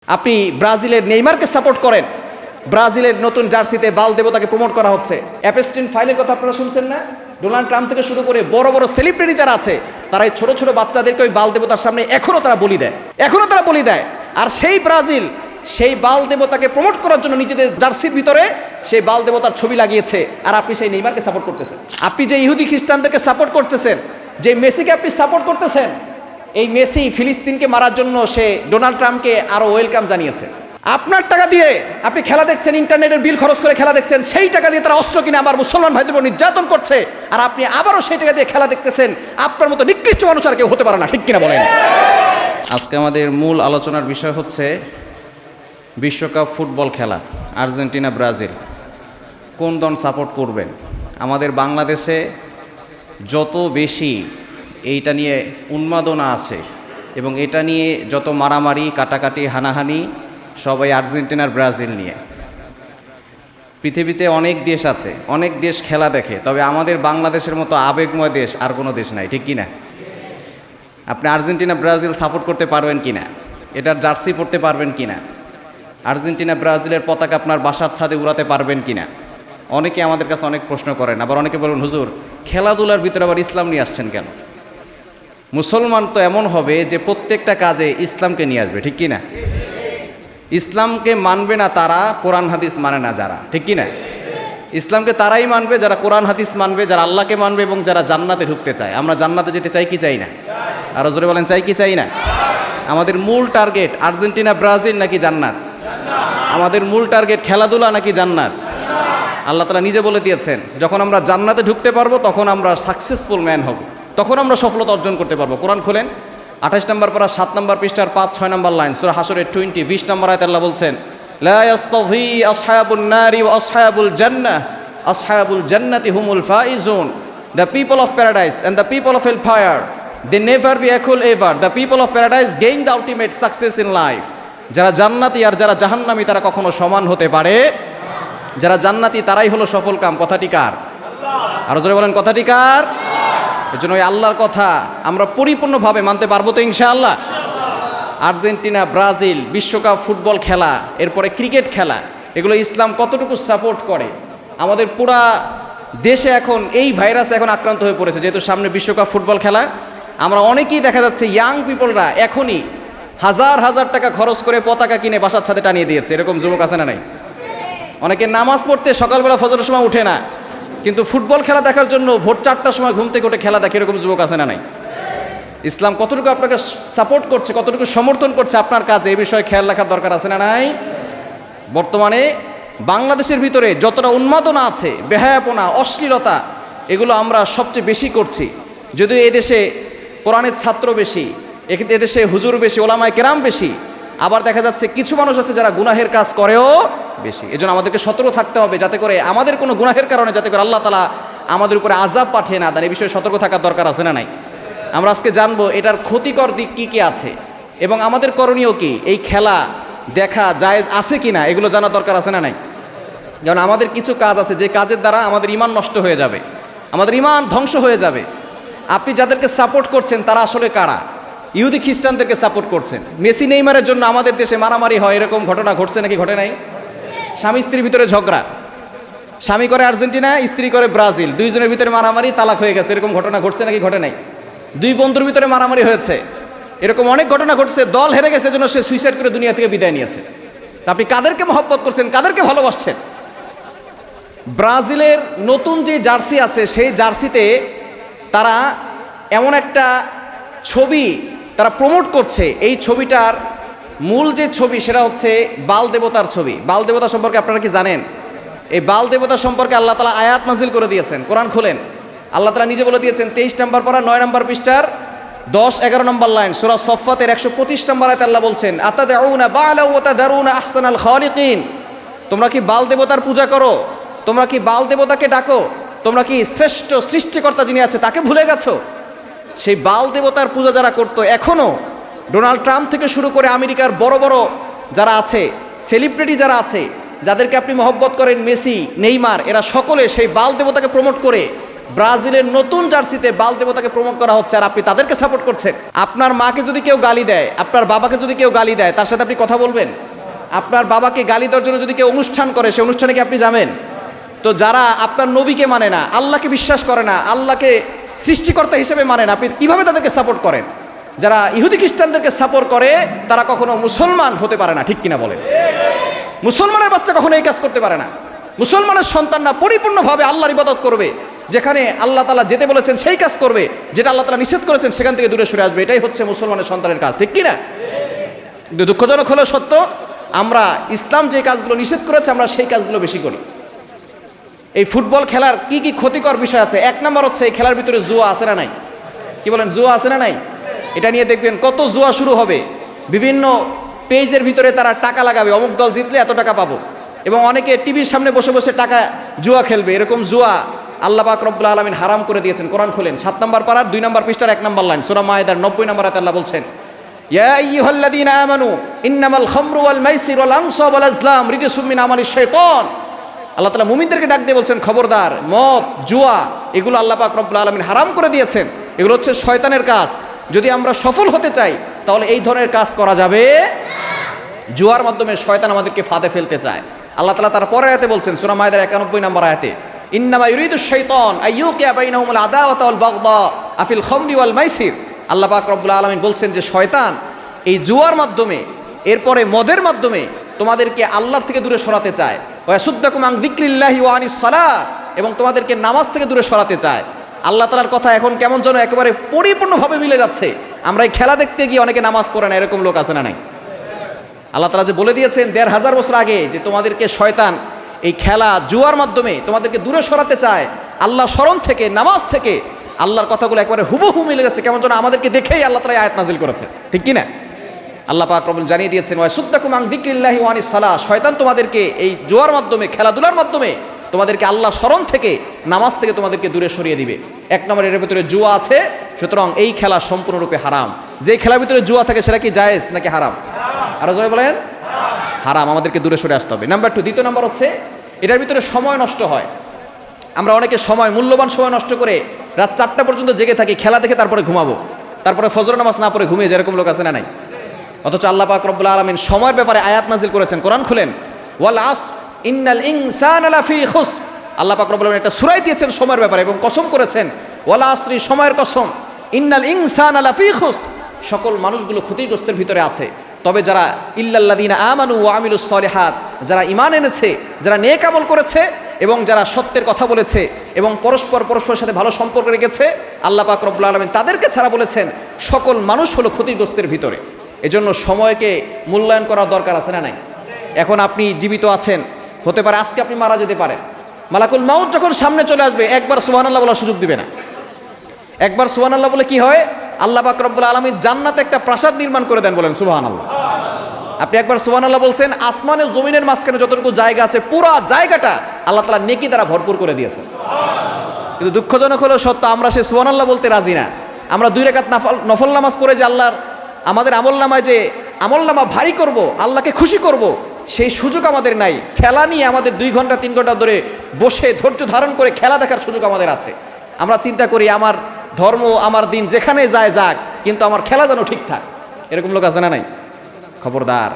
আপনি ব্রাজিলের নেইমারকে সাপোর্ট করেন, ব্রাজিলের নতুন জার্সিতে বাল দেবতাকে প্রমোট করা হচ্ছে। অ্যাপস্টিন ফাইলের কথা আপনারা শুনছেন না? ডোনাল্ড ট্রাম্প থেকে শুরু করে বড় বড় সেলিব্রিটি যারা আছে তারা এই ছোট ছোট বাচ্চাদেরকে ওই বাল দেবতার সামনে এখনও তারা বলি দেয়। আর সেই ব্রাজিল সেই বাল দেবতাকে প্রমোট করার জন্য নিজেদের জার্সির ভিতরে সেই বাল দেবতার ছবি লাগিয়েছে। আর আপনি সেই নেইমারকে সাপোর্ট করতেছেন। আপনি যে ইহুদি খ্রিস্টানদেরকে সাপোর্ট করতেছেন, যে মেসিকে আপনি সাপোর্ট করতেছেন, এই মেসি ফিলিস্তিনকে মারার জন্য সে ডোনাল্ড ট্রাম্পকে আরো ওয়েলকাম জানিয়েছে। আপনার টাকা দিয়ে আপনি খেলা দেখছেন, ইন্টারনেটের বিল খরচ করে খেলা দেখছেন, সেই টাকা দিয়ে তারা অস্ত্র কিনে আবার মুসলমান ভাইদের উপর নির্যাতন করছে, আর আপনি আবারও সেই টাকা দিয়ে খেলা দেখতেছেন। আপনার মতো নিকৃষ্ট মানুষ আর কেউ হতে পারে না, ঠিক কিনা বলেন? আজকে আমাদের মূল আলোচনার বিষয় হচ্ছে বিশ্বকাপ ফুটবল খেলা, আর্জেন্টিনা ব্রাজিল, কোন দল সাপোর্ট করবেন? আমাদের বাংলাদেশে যত বেশি এইটা নিয়ে উন্মাদনা আছে এবং এটা নিয়ে যত মারামারি কাটাকাটি হানাহানি, সবাই আর্জেন্টিনার ব্রাজিল নিয়ে। পৃথিবীতে অনেক দেশ আছে, অনেক দেশ খেলা দেখে, তবে আমাদের বাংলাদেশের মতো আবেগময় দেশ আর কোনো দেশ নাই, ঠিক কিনা? আপনি আর্জেন্টিনা ব্রাজিল সাপোর্ট করতে পারবেন কিনা? এটার জার্সি পরতে পারবেন কিনা? আর্জেন্টিনা ব্রাজিলের পতাকা আপনার বাসার ছাদে উড়াতে পারবেন কিনা? অনেকে আমাদের কাছে অনেক প্রশ্ন করেন, আবার অনেকে বলেন হুজুর খেলাধুলার ভিতরে আবার ইসলাম নিয়ে আসছেন কেন? মুসলমান তো এমন হবে যে প্রত্যেকটা কাজে ইসলামকে নিয়ে আসবে, ঠিক কিনা? ইসলামকে মানবে না তারা কোরআন হাদিস মানে না যারা, ঠিক কিনা? ইসলামকে তারাই মানবে যারা কোরআন হাদিস মানবে, যারা আল্লাহকে মানবে এবং যারা জান্নাতে ঢুকতে চায়। আমরা জান্নাতে যেতে চাই কি চাই না? আরো জোরে বলেন, চাই কি চাই না? আমাদের মূল টার্গেট আর্জেন্টিনা ব্রাজিল নাকি জান্নাত? আমাদের মূল টার্গেট খেলাধুলা নাকি জান্নাত? আল্লাহ তাআলা নিজে বলে দিয়েছেন, যখন আমরা জান্নাতে ঢুকতে পারবো তখন আমরা সাকসেসফুল ম্যান হব, তখন আমরা সফলতা অর্জন করতে পারবো। কোরআন খোলেন 28 নম্বর পারা 7 নম্বর পৃষ্ঠার 5-6 নম্বর লাইন, সূরা হাশরের 20 নম্বর আয়াতে আল্লাহ বলছেন, লা ইয়াস্তাভি আসহাবুন নারি ওয়া আসহাবুল জান্নাহ, আসহাবুল জান্নাতি হুমুল ফাইজুন। The people of paradise and the people of hellfire they never be equal ever. The people of paradise gain the ultimate success in life. যারা জান্নাতি আর যারা জাহান্নামী তারা কখনো সমান হতে পারে? যারা জান্নাতি তারাই হলো সফল কাম। কথাটি কার? আরো জোরে বলেন, কথাটি কার? এজন্য ওই আল্লাহর কথা আমরা পরিপূর্ণভাবে মানতে পারবো তো ইনশাআল্লাহ? আর্জেন্টিনা ব্রাজিল বিশ্বকাপ ফুটবল খেলা, এরপরে ক্রিকেট খেলা, এগুলো ইসলাম কতটুকু সাপোর্ট করে? আমাদের পুরা দেশে এখন এই ভাইরাস এখন আক্রান্ত হয়ে পড়েছে, যেহেতু সামনে বিশ্বকাপ ফুটবল খেলা। আমরা অনেকেই দেখা যাচ্ছে ইয়াং পিপলরা এখনই হাজার হাজার টাকা খরচ করে পতাকা কিনে বাসার ছাদে টানিয়ে দিয়েছে। এরকম যুবক আছে না নাই? অনেকে নামাজ পড়তে সকালবেলা ফজরের সময় উঠে না, কিন্তু ফুটবল খেলা দেখার জন্য ভোর 4টার সময় ঘুম থেকে উঠে খেলা দেখে, এরকম যুবক আছে না নাই? ইসলাম কতটুকু আপনাকে সাপোর্ট করছে, কতটুকু সমর্থন করছে আপনার কাজে, এই বিষয়ে খেয়াল রাখার দরকার আছে না নাই? বর্তমানে বাংলাদেশের ভিতরে যতটা উন্মাদনা আছে, বেহায়াপনা, অশ্লীলতা, এগুলো আমরা সবচেয়ে বেশি করছি। যদিও এদেশে কোরআনের ছাত্র বেশি, এদেশে হুজুর বেশি, ওলামায়ে কেরাম বেশি, আবার দেখা যাচ্ছে কিছু মানুষ আছে যারা গুনাহের কাজ করেও বেশি। এজন্য আমাদেরকে সতর্ক থাকতে হবে, যাতে করে আমাদের কোনো গুনাহের কারণে যাতে করে আল্লাহ তাআলা আমাদের উপরে আযাব পাঠিয়ে না দেন, এই বিষয়ে সতর্ক থাকার দরকার আছে না নাই? আমরা আজকে জানবো এটার ক্ষতিকর দিক কি কি আছে এবং আমাদের করণীয় কি, এই খেলা দেখা জায়েজ আছে কিনা, এগুলো জানার দরকার আছে না নাই? যেমন আমাদের কিছু কাজ আছে যে কাজের দ্বারা আমাদের ঈমান নষ্ট হয়ে যাবে, আমাদের ঈমান ধ্বংস হয়ে যাবে। আপনি যাদেরকে সাপোর্ট করছেন তারা আসলে কারা? ইহুদি খ্রিস্টানদেরকে সাপোর্ট করছেন। মেসি নেইমারের জন্য আমাদের দেশে মারামারি হয়, এরকম ঘটনা ঘটছে নাকি ঘটে নাই? স্বামী স্ত্রীর ভিতরে ঝগড়া, স্বামী করে আর্জেন্টিনা, স্ত্রী করে ব্রাজিল, দুইজনের ভিতরে মারামারি, তালাক হয়ে গেছে, এরকম ঘটনা ঘটছে নাকি ঘটে নাই? দুই বন্ধুর ভিতরে মারামারি হয়েছে, এরকম অনেক ঘটনা ঘটছে। দল হেরে গেছে, জন্য সে সুইসাইড করে দুনিয়া থেকে বিদায় নিয়েছে। তা আপনি কাদেরকে মহব্বত করছেন, কাদেরকে ভালোবাসছেন? ব্রাজিলের নতুন যে জার্সি আছে সেই জার্সিতে তারা এমন একটা ছবি তারা প্রমোট করছে, এই ছবিটার মূল যে ছবি সেটা হচ্ছে বাল দেবতার ছবি। বাল দেবতা সম্পর্কে আপনারা কি জানেন? এই বাল দেবতা সম্পর্কে আল্লাহ তাআলা আয়াত নাজিল করে দিয়েছেন। কোরআন খোলেন, আল্লাহ তাআলা নিজে বলে দিয়েছেন 23 নম্বর পারা 9 নম্বর পৃষ্ঠার 10-11 নম্বর লাইন, সূরা সফফাতের 125 নম্বর আয়াতে আল্লাহ বলছেন, আতাদাউনা বালা ওয়া তাদারুনা আহসানাল খালিকিন। তোমরা কি বাল দেবতার পূজা করো? তোমরা কি বাল দেবতাকে ডাকো? তোমরা কি শ্রেষ্ঠ সৃষ্টিকর্তা যিনি আছে তাকে ভুলে গেছো? সেই বাল দেবতার পূজা যারা করতো, এখনো ডোনাল্ড ট্রাম্প থেকে শুরু করে আমেরিকার বড় বড় যারা আছে, সেলিব্রিটি যারা আছে, যাদেরকে আপনি মহব্বত করেন, মেসি, নেইমার, এরা সকলে সেই বাল দেবতাকে প্রমোট করে ব্রাজিলের নতুন জার্সিতে বাল দেবতাকে প্রমোট করা হচ্ছে আর আপনি তাদেরকে সাপোর্ট করছেন। আপনার মাকে যদি কেউ গালি দেয়, আপনার বাবাকে যদি কেউ গালি দেয়, তার সাথে আপনি কথা বলবেন? আপনার বাবাকে গালি দেওয়ার জন্য যদি কেউ অনুষ্ঠান করে, সেই অনুষ্ঠানে কি আপনি যাবেন? তো যারা আপনার নবীকে মানে না, আল্লাহকে বিশ্বাস করে না, আল্লাহকে সৃষ্টিকর্তা হিসেবে মানে না, আপনি কীভাবে তাদেরকে সাপোর্ট করেন? যারা ইহুদি খ্রিস্টানদেরকে সাপোর্ট করে তারা কখনো মুসলমান হতে পারে না, ঠিক কিনা বলেন? মুসলমানের বাচ্চা কখনো এই কাজ করতে পারে না। মুসলমানের সন্তানরা পরিপূর্ণভাবে আল্লাহর ইবাদত করবে, যেখানে আল্লাহ তাআলা যেতে বলেছেন সেই কাজ করবে, যেটা আল্লাহ তাআলা নিষেধ করেছেন সেখান থেকে দূরে সরে আসবে। এটাই হচ্ছে মুসলমানের সন্তানের কাজ, ঠিক কিনা? কিন্তু দুঃখজনক হলো সত্য, আমরা ইসলাম যে কাজগুলো নিষেধ করেছে আমরা সেই কাজগুলো বেশি করি। এই ফুটবল খেলার কি কি ক্ষতিকর বিষয় আছে? এক নম্বর হচ্ছে এই খেলার ভিতরে জুয়া আছে না নাই? কি বলেন, জুয়া আছে না নাই? এটা নিয়ে দেখবেন কত জুয়া শুরু হবে, বিভিন্ন পেজের ভিতরে তারা টাকা লাগাবে, অমুক দল জিতলে এত টাকা পাবো, এবং অনেকে টিভির সামনে বসে বসে টাকা জুয়া খেলবে। এরকম জুয়া আল্লাহ পাক রব্বুল আলামিন হারাম করে দিয়েছেন। কোরআন খুলেন 7 নম্বর পারার 2 নম্বর পৃষ্ঠার 1 নম্বর লাইন, সূরা মায়েদার 90 নম্বর আয়াতে আল্লাহ বলছেন, ইয়া আইয়ুহাল্লাযীনা আমানু ইন্নামাল খামরু ওয়াল মাইসির ওয়াল আনসাব ওয়াল আজলাম রিজসুম মিন আমালিশ শাইতান। আল্লাহ তাআলা মুমিনদেরকে ডাক দিয়ে বলছেন, খবরদার, মদ, জুয়া এগুলো আল্লাহ পাক রব্বুল আলামিন হারাম করে দিয়েছেন, এগুলো হচ্ছে শয়তানের কাজ। যদি আমরা সফল হতে চাই তাহলে এই ধরনের কাজ করা যাবে। জুয়ার মাধ্যমে শয়তান আমাদেরকে ফাঁদে ফেলতে চায়। আল্লাহ তাআলা তার পরের আয়াতে বলছেন, সূরা মায়েদার 91 নম্বর আয়াতে, ইন্নামা ইউরিদুশ শাইতান আইয়ুকিয়া বাইনাহুমুল আদাওয়াতা ওয়াল বাগদা আফিল খামরি ওয়াল মাইসির। আল্লাহ পাক রব্বুল আলামিন বলছেন যে শয়তান এই জুয়ার মাধ্যমে, এরপরে মদের মাধ্যমে তোমাদেরকে আল্লাহর থেকে দূরে সরাতে চায়। ওয়া ইয়াসুদ্দাকুম আন যিকরিল্লাহি ওয়া আনিস সালাত, এবং তোমাদেরকে নামাজ থেকে দূরে সরাতে চায়। আল্লাহ তাআলার কথা এখন কেমন যেন একেবারে পরিপূর্ণভাবে মিলে যাচ্ছে। আমরা এই খেলা দেখতে গিয়ে অনেকে নামাজ পড়ে না, এরকম লোক আছে না নাই? আল্লাহ তাআলা যে বলে দিয়েছেন 1500 বছর আগে যে তোমাদেরকে শয়তান এই খেলা জুয়ার মাধ্যমে তোমাদেরকে দূরে সরাতে চায় আল্লাহ স্মরণ থেকে, নামাজ থেকে। আল্লাহর কথাগুলো একবারে হুবহু মিলে যাচ্ছে, কেমন যেন আমাদেরকে দেখেই আল্লাহ তাআলা আয়াত নাজিল করেছে, ঠিক কি না? আল্লাহ পাক রব্বুল জানিয়ে দিয়েছেন, ওয়া ইয়াসুদ্দাকুম আন যিকরিল্লাহি ওয়া আনিস সালাহ, শয়তান তোমাদেরকে এই জুয়ার মাধ্যমে, খেলাধুলার মাধ্যমে তোমাদেরকে আল্লাহ স্মরণ থেকে, নামাজ থেকে তোমাদেরকে দূরে সরিয়ে দিবে। 1 নম্বর, এর ভিতরে জুয়া আছে, সুতরাং এই খেলা সম্পূর্ণরূপে হারাম। যে খেলার ভিতরে জুয়া থাকে সেটা কি জায়েজ নাকি হারাম? আরো জোরে বলেন, হারাম। আমাদেরকে দূরে সরে আসতে হবে। নাম্বার 2, দ্বিতীয় নম্বর হচ্ছে এটার ভিতরে সময় নষ্ট হয়। আমরা অনেকে সময়, মূল্যবান সময় নষ্ট করে রাত 4টা পর্যন্ত জেগে থাকি, খেলা দেখে তারপরে ঘুমাবো, তারপরে ফজর নামাজ না পড়ে ঘুমিয়ে যায়, এরকম লোক আছে না নাই? অথচ আল্লাহ পাক রব্বুল আলামিন সময়ের ব্যাপারে আয়াত নাজিল করেছেন। কোরআন খুলেন, ওয়াল আসর ইন্নাল ইনসানা লাফি খুসর। আল্লাহ পাক রব্বুল আলামিন একটা সূরা দিয়েছেন সময়ের ব্যাপারে এবং কসম করেছেন, ওয়াল আসরি, সময়ের কসম, ইন্নাল ইনসানা লাফি খুসর, সকল মানুষগুলো ক্ষতিগ্রস্তের ভিতরে আছে। তবে যারা ইল্লাল্লাযীনা আমানু ওয়া আমিলুস সলিহাত, যারা ঈমান এনেছে, যারা নেক আমল করেছে এবং যারা সত্যের কথা বলেছে এবং পরস্পরের সাথে ভালো সম্পর্ক রেখেছে, আল্লাহ পাক রব্বুল আলামিন তাদেরকে ছাড়া বলেছেন সকল মানুষ হলো ক্ষতিগ্রস্তের ভিতরে। এজন্য সময়কে মূল্যায়ন করার দরকার আছে না নাই? এখন আপনি জীবিত আছেন, হতে পারে আজকে আপনি মারা যেতে পারেন। মালাকুল মাউত যখন সামনে চলে আসবে একবার সুবহানাল্লাহ বলার সুযোগ দিবে না। একবার সুবহানাল্লাহ বলে কি হয়? আল্লাহ পাক রব্বুল আলামিন জান্নাতে একটা প্রাসাদ নির্মাণ করে দেন, বলেন সুবহানাল্লাহ। আপনি একবার সুবহানাল্লাহ বলছেন, আসমানে জমিনের মাঝখানে যতটুকু জায়গা আছে পুরো জায়গাটা আল্লাহ তাআলা নেকি দ্বারা ভরপুর করে দিয়েছেন। কিন্তু দুঃখজনক হলো সত্য, আমরা সে সুবহানাল্লাহ বলতে রাজি না। আমরা 2 রাকাত নফল নামাজ পড়ে যে আল্লাহর আমাদের আমলনামায় যে আমলনামা ভারী করব, আল্লাহকে খুশি করব, সেই সুযোগ আমাদের নাই। খেলা নিয়ে আমাদের 2 ঘন্টা 3 ঘন্টা ধরে বসে ধৈর্য ধারণ করে খেলা দেখার সুযোগ আমাদের আছে। আমরা চিন্তা করি আমার ধর্ম, আমার দিন যেখানে যায় যাক, কিন্তু আমার খেলা যেন ঠিকঠাক। এরকম লোক আছে না নাই? খবরদার,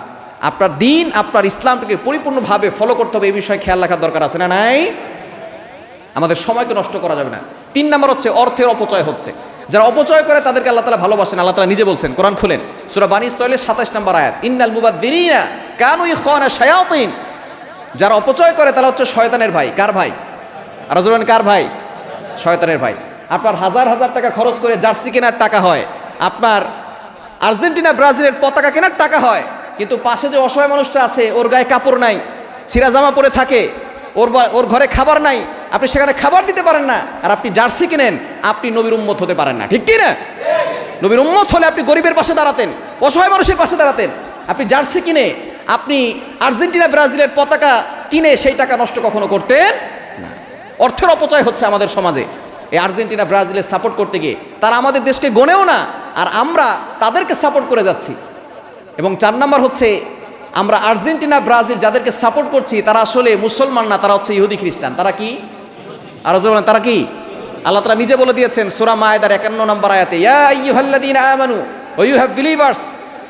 আপনার দিন, আপনার ইসলামটাকে পরিপূর্ণভাবে ফলো করতে হবে, এই বিষয়ে খেয়াল রাখার দরকার আছে না নাই? আমাদের সময়কে নষ্ট করা যাবে না। 3 নম্বর হচ্ছে অর্থের অপচয় হচ্ছে। যারা অপচয় করে তাদেরকে আল্লাহ তাআলা ভালোবাসেন। আল্লাহ তাআলা নিজে বলছেন, কোরআন খুলেন, সূরা বানী ইসরাঈলের 27 নম্বর আয়াত, ইন্নাল মুবাদদিরিনা কানু ইখওয়ানা শায়াতিন। যারা অপচয় করে তারা হচ্ছে শয়তানের ভাই। কার ভাই? আর বলেন কার ভাই? শয়তানের ভাই। আপনার হাজার হাজার টাকা খরচ করে জার্সি কেনার টাকা হয়, আপনার আর্জেন্টিনা ব্রাজিলের পতাকা কেনার টাকা হয়, কিন্তু পাশে যে অসহায় মানুষটা আছে, ওর গায়ে কাপড় নাই, ছিঁড়া জামা পরে থাকে, ওর ঘরে খাবার নাই, আপনি সেখানে খাবার দিতে পারেন না, আর আপনি জার্সি কিনেন, আপনি নবীর উম্মত হতে পারেন না, ঠিক কি না? নবীর উম্মত হলে আপনি গরিবের পাশে দাঁড়াতেন, অসহায় মানুষের পাশে দাঁড়াতেন। আপনি জার্সি কিনে, আপনি আর্জেন্টিনা ব্রাজিলের পতাকা কিনে সেই টাকা নষ্ট কখনো করতেন না। অর্থের অপচয় হচ্ছে আমাদের সমাজে। এই আর্জেন্টিনা ব্রাজিলের সাপোর্ট করতে গিয়ে তারা আমাদের দেশকে গনেও না, আর আমরা তাদেরকে সাপোর্ট করে যাচ্ছি। এবং 4 নম্বর হচ্ছে, আমরা আর্জেন্টিনা ব্রাজিল যাদেরকে সাপোর্ট করছি তারা আসলে মুসলমান না, তারা হচ্ছে ইহুদি খ্রিস্টান। তারা কি? আর তারা কি? আল্লাহ তাআলা নিজে বলে দিয়েছেন সূরা মায়েদার 51 নম্বর আয়াতে, ইয়া আইয়ুহাল্লাযীনা আমানু ওয়া ইউ হ্যাভ বিলিভার্স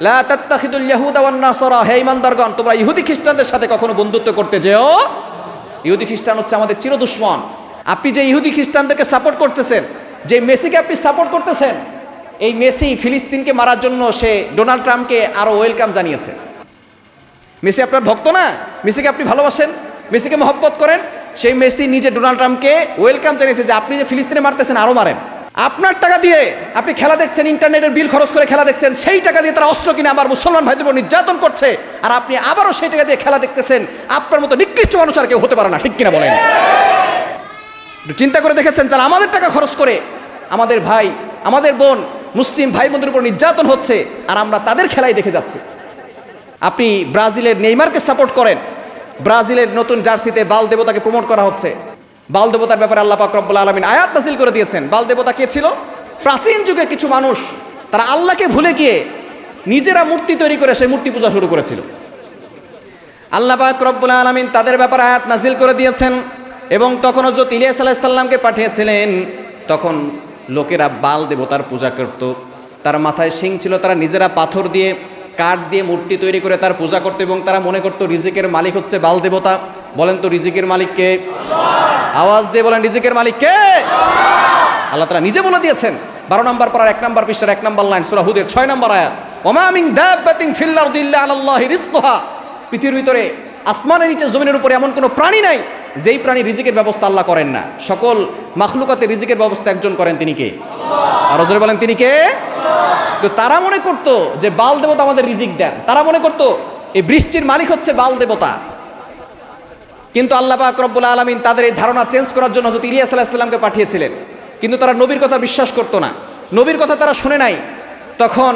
লা তাত্তাখিদুল ইয়াহুদা ওয়ান নাসারা, হে ঈমানদারগণ তোমরা ইহুদি খ্রিস্টানদের সাথে কখনো বন্ধুত্ব করতে যেও। ইহুদি খ্রিস্টান হচ্ছে আমাদের চিরদুশমন। আপনি যে ইহুদি খ্রিস্টানদেরকে সাপোর্ট করতেছেন, যে মেসিকে আপনি সাপোর্ট করতেছেন, এই মেসি ফিলিস্তিনকে মারার জন্য সে ডোনাল্ড ট্রাম্পকে আরো ওয়েলকাম জানিয়েছে। মেসি আপনার ভক্ত না? মেসিকে আপনি ভালোবাসেন, মেসিকে মহব্বত করেন। সেই মেসি নিজে ডোনাল্ড ট্রাম্পকে ওয়েলকাম জানিয়েছে যে আপনি যে ফিলিস্তিনে মারতেছেন আরো মারেন। আপনার টাকা দিয়ে আপনি খেলা দেখছেন, ইন্টারনেটের বিল খরচ করে খেলা দেখছেন, সেই টাকা দিয়ে তারা অস্ত্র কিনে আবার মুসলমান ভাইদের উপর নির্যাতন করছে, আর আপনি আবারও সেই টাকা দিয়ে খেলা দেখতেছেন। আপনার মতো নিকৃষ্ট মানুষ আর কেউ হতে পারে না, ঠিক কিনা বলেন? একটু চিন্তা করে দেখেছেন, তাহলে আমাদের টাকা খরচ করে আমাদের ভাই, আমাদের বোন, মুসলিম ভাই বোনদের উপর নির্যাতন হচ্ছে, আর আমরা তাদের খেলাই দেখে যাচ্ছি। আপনি ব্রাজিলের নেইমারকে সাপোর্ট করেন, ব্রাজিলের নতুন জার্সিতে বাল দেবতাকে প্রমোট করা হচ্ছে। বাল দেবতার ব্যাপারে আল্লাহ পাক রব্বুল আলামিন আয়াত নাযিল করে দিয়েছেন। বাল দেবতা কে ছিল? প্রাচীন যুগে কিছু মানুষ তারা আল্লাহকে ভুলে গিয়ে নিজেরা মূর্তি তৈরি করে সেই মূর্তি পূজা শুরু করেছিল। আল্লাহ পাক রব্বুল আলামিন তাদের ব্যাপারে আয়াত নাযিল করে দিয়েছেন। এবং তখন হযরত ইলিয়াস আলাইহিস সালামকে পাঠিয়েছিলেন। তখন লোকেরা বাল দেবতার পূজা করত, তার মাথায় শিং ছিল, তারা নিজেরা পাথর দিয়ে কাঠ দিয়ে মূর্তি তৈরি করে তার পূজা করতো, এবং তারা মনে করতো রিজিকের মালিক হচ্ছে বাল দেবতা। বলেন তো রিজিকের মালিক কে? আওয়াজ দিয়ে বলেন, রিজিকের মালিক কে? আল্লাহ তাআলা নিজে বলে দিয়েছেন 12 নম্বর পারার 1 নম্বর পৃষ্ঠার 1 নম্বর লাইন, সূরা হুদের 6 নম্বর আয়াত, ওমা মিন দাব্বাতিন ফিল আরদি ইল্লা আলাল্লাহি রিজকুহা। পৃথিবীর ভিতরে আসমানের নিচে জমিনের উপরে এমন কোনো প্রাণী নাই যেই প্রাণী রিজিকের ব্যবস্থা আল্লাহ করেন না। সকল মাখলুকাতের রিজিকের ব্যবস্থা একজন করেন, তিনি কে? আর জোরে বলেন, তিনি কে? তো তারা মনে করতো যে বাল দেবতা আমাদের রিজিক দেন, তারা মনে করতো এই বৃষ্টির মালিক হচ্ছে বাল দেবতা। কিন্তু আল্লাহ পাক রব্বুল আলামিন তাদের এই ধারণা চেঞ্জ করার জন্য হযরত ইলিয়াস আলাইহিস সালামকে পাঠিয়েছিলেন। কিন্তু তারা নবীর কথা বিশ্বাস করতো না, নবীর কথা তারা শুনে নাই। তখন